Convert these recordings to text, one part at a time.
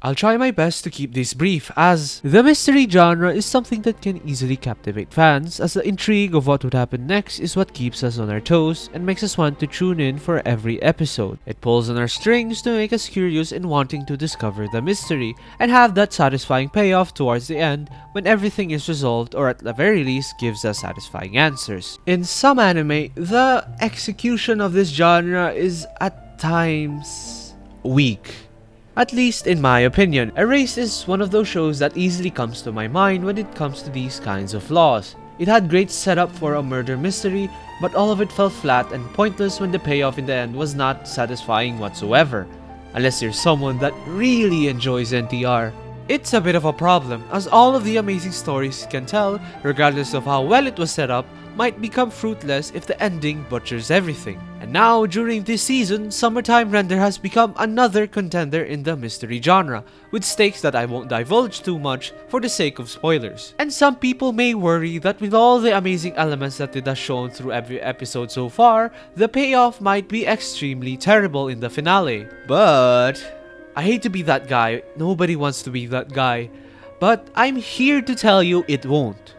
I'll try my best to keep this brief, as the mystery genre is something that can easily captivate fans, as the intrigue of what would happen next is what keeps us on our toes and makes us want to tune in for every episode. It pulls on our strings to make us curious and wanting to discover the mystery, and have that satisfying payoff towards the end when everything is resolved, or at the very least gives us satisfying answers. In some anime, the execution of this genre is at times weak. At least in my opinion. Erased is one of those shows that easily comes to my mind when it comes to these kinds of flaws. It had great setup for a murder mystery, but all of it fell flat and pointless when the payoff in the end was not satisfying whatsoever. Unless you're someone that really enjoys NTR. It's a bit of a problem, as all of the amazing stories it can tell, regardless of how well it was set up, might become fruitless if the ending butchers everything. And now, during this season, Summertime Render has become another contender in the mystery genre, with stakes that I won't divulge too much for the sake of spoilers. And some people may worry that with all the amazing elements that it has shown through every episode so far, the payoff might be extremely terrible in the finale. But I hate to be that guy, nobody wants to be that guy, but I'm here to tell you it won't.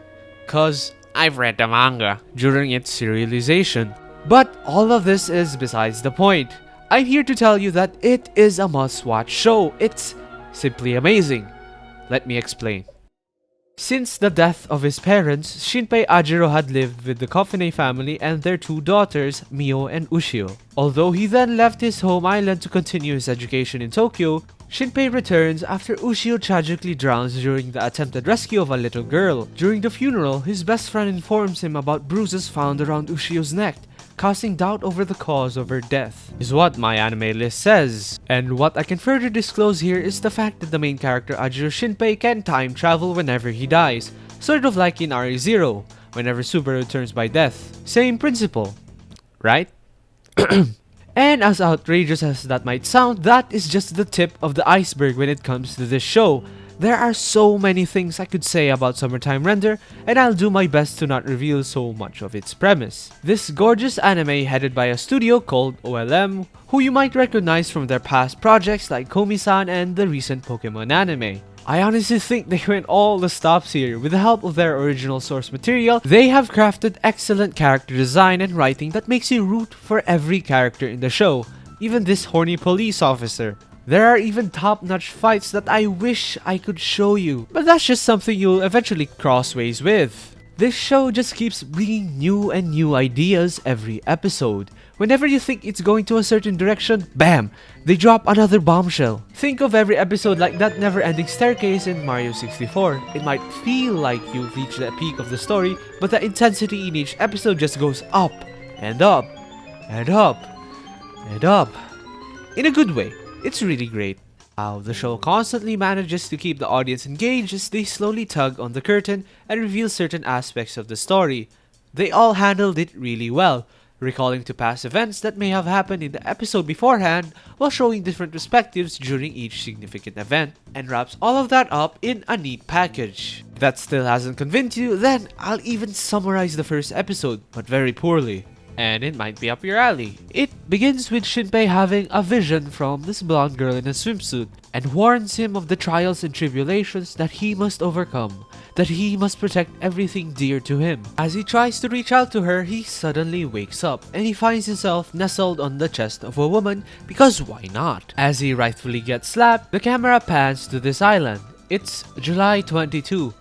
Cause I've read the manga during its serialization. But all of this is besides the point. I'm here to tell you that it is a must-watch show. It's simply amazing. Let me explain. Since the death of his parents, Shinpei Ajiro had lived with the Kofune family and their two daughters, Mio and Ushio. Although he then left his home island to continue his education in Tokyo, Shinpei returns after Ushio tragically drowns during the attempted rescue of a little girl. During the funeral, his best friend informs him about bruises found around Ushio's neck, casting doubt over the cause of her death, is what my anime list says. And what I can further disclose here is the fact that the main character Ajiro Shinpei can time travel whenever he dies, sort of like in RE0, whenever Super returns by death. Same principle, right? And as outrageous as that might sound, that is just the tip of the iceberg when it comes to this show. There are so many things I could say about Summertime Render, and I'll do my best to not reveal so much of its premise. This gorgeous anime headed by a studio called OLM, who you might recognize from their past projects like Komi-san and the recent Pokemon anime. I honestly think they went all the stops here. With the help of their original source material, they have crafted excellent character design and writing that makes you root for every character in the show, even this horny police officer. There are even top-notch fights that I wish I could show you, but that's just something you'll eventually cross ways with. This show just keeps bringing new and new ideas every episode. Whenever you think it's going to a certain direction, bam! They drop another bombshell. Think of every episode like that never-ending staircase in Mario 64. It might feel like you've reached the peak of the story, but the intensity in each episode just goes up, and up, and up, and up. In a good way. It's really great. How the show constantly manages to keep the audience engaged as they slowly tug on the curtain and reveal certain aspects of the story. They all handled it really well, recalling to past events that may have happened in the episode beforehand while showing different perspectives during each significant event, and wraps all of that up in a neat package. If that still hasn't convinced you, then I'll even summarize the first episode, but very poorly. And it might be up your alley. It begins with Shinpei having a vision from this blonde girl in a swimsuit and warns him of the trials and tribulations that he must overcome, that he must protect everything dear to him. As he tries to reach out to her, he suddenly wakes up and he finds himself nestled on the chest of a woman, because why not? As he rightfully gets slapped, the camera pans to this island. It's July 22.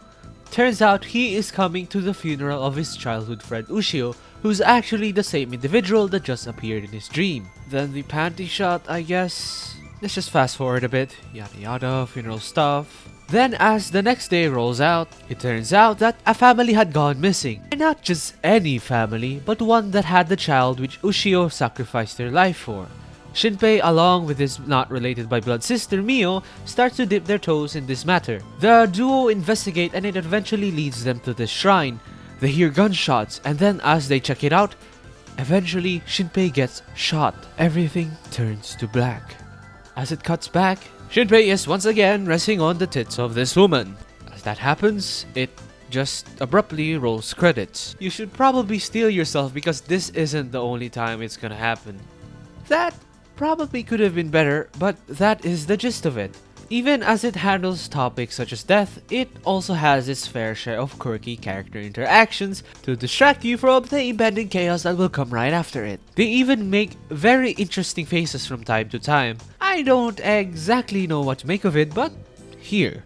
Turns out he is coming to the funeral of his childhood friend Ushio, who's actually the same individual that just appeared in his dream. Then the panty shot, I guess. Let's just fast forward a bit, yada yada, funeral stuff. Then as the next day rolls out, it turns out that a family had gone missing. And not just any family, but one that had the child which Ushio sacrificed their life for. Shinpei, along with his not related by blood sister Mio, starts to dip their toes in this matter. The duo investigate and it eventually leads them to this shrine. They hear gunshots, and then as they check it out, eventually Shinpei gets shot. Everything turns to black. As it cuts back, Shinpei is once again resting on the tits of this woman. As that happens, it just abruptly rolls credits. You should probably steel yourself because this isn't the only time it's gonna happen. That probably could have been better, but that is the gist of it. Even as it handles topics such as death, it also has its fair share of quirky character interactions to distract you from the impending chaos that will come right after it. They even make very interesting faces from time to time. I don't exactly know what to make of it, but here.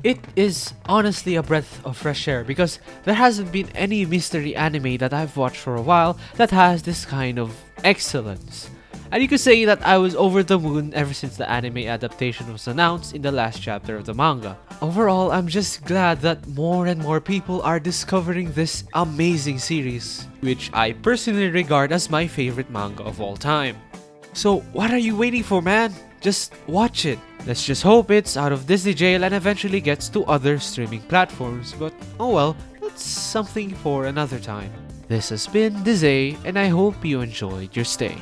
It is honestly a breath of fresh air because there hasn't been any mystery anime that I've watched for a while that has this kind of excellence. And you could say that I was over the moon ever since the anime adaptation was announced in the last chapter of the manga. Overall, I'm just glad that more and more people are discovering this amazing series, which I personally regard as my favorite manga of all time. So what are you waiting for, man? Just watch it. Let's just hope it's out of Disney jail and eventually gets to other streaming platforms, but oh well, that's something for another time. This has been Dizay, and I hope you enjoyed your stay.